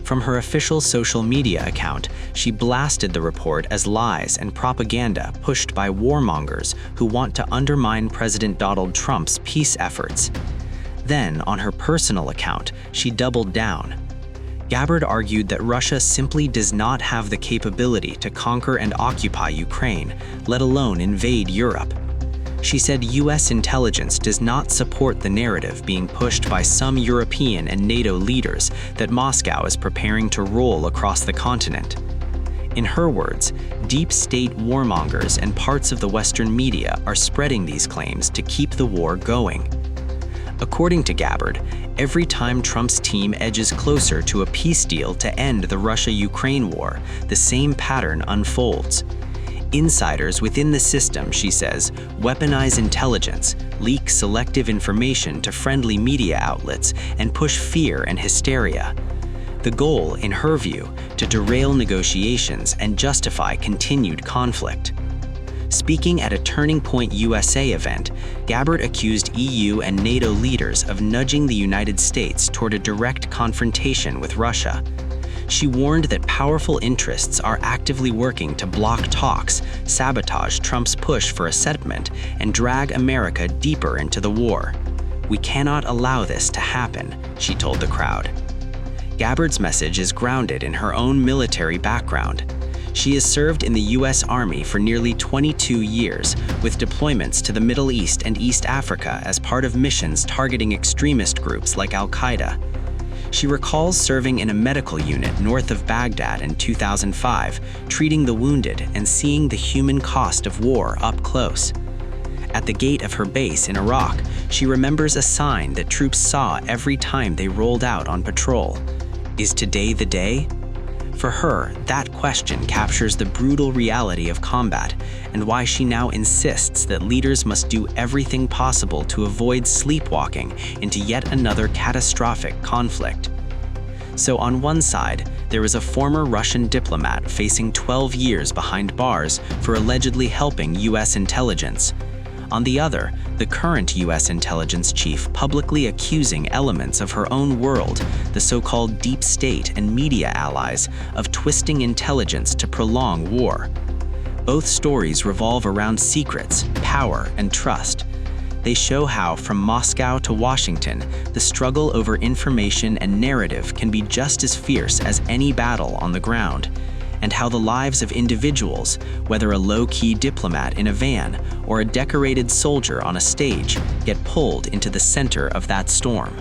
From her official social media account, she blasted the report as lies and propaganda pushed by warmongers who want to undermine President Donald Trump's peace efforts. Then, on her personal account, she doubled down. Gabbard argued that Russia simply does not have the capability to conquer and occupy Ukraine, let alone invade Europe. She said US intelligence does not support the narrative being pushed by some European and NATO leaders that Moscow is preparing to roll across the continent. In her words, deep state warmongers and parts of the Western media are spreading these claims to keep the war going. According to Gabbard, every time Trump's team edges closer to a peace deal to end the Russia-Ukraine war, the same pattern unfolds. Insiders within the system, she says, weaponize intelligence, leak selective information to friendly media outlets, and push fear and hysteria. The goal, in her view, to derail negotiations and justify continued conflict. Speaking at a Turning Point USA event, Gabbard accused EU and NATO leaders of nudging the United States toward a direct confrontation with Russia. She warned that powerful interests are actively working to block talks, sabotage Trump's push for a settlement, and drag America deeper into the war. "We cannot allow this to happen," she told the crowd. Gabbard's message is grounded in her own military background. She has served in the US Army for nearly 22 years, with deployments to the Middle East and East Africa as part of missions targeting extremist groups like Al-Qaeda. She recalls serving in a medical unit north of Baghdad in 2005, treating the wounded and seeing the human cost of war up close. At the gate of her base in Iraq, she remembers a sign that troops saw every time they rolled out on patrol. Is today the day? For her, that question captures the brutal reality of combat and why she now insists that leaders must do everything possible to avoid sleepwalking into yet another catastrophic conflict. So on one side, there is a former Russian diplomat facing 12 years behind bars for allegedly helping US intelligence. On the other, the current US intelligence chief publicly accusing elements of her own world, the so-called deep state and media allies, of twisting intelligence to prolong war. Both stories revolve around secrets, power, and trust. They show how, from Moscow to Washington, the struggle over information and narrative can be just as fierce as any battle on the ground, and how the lives of individuals, whether a low-key diplomat in a van or a decorated soldier on a stage, get pulled into the center of that storm.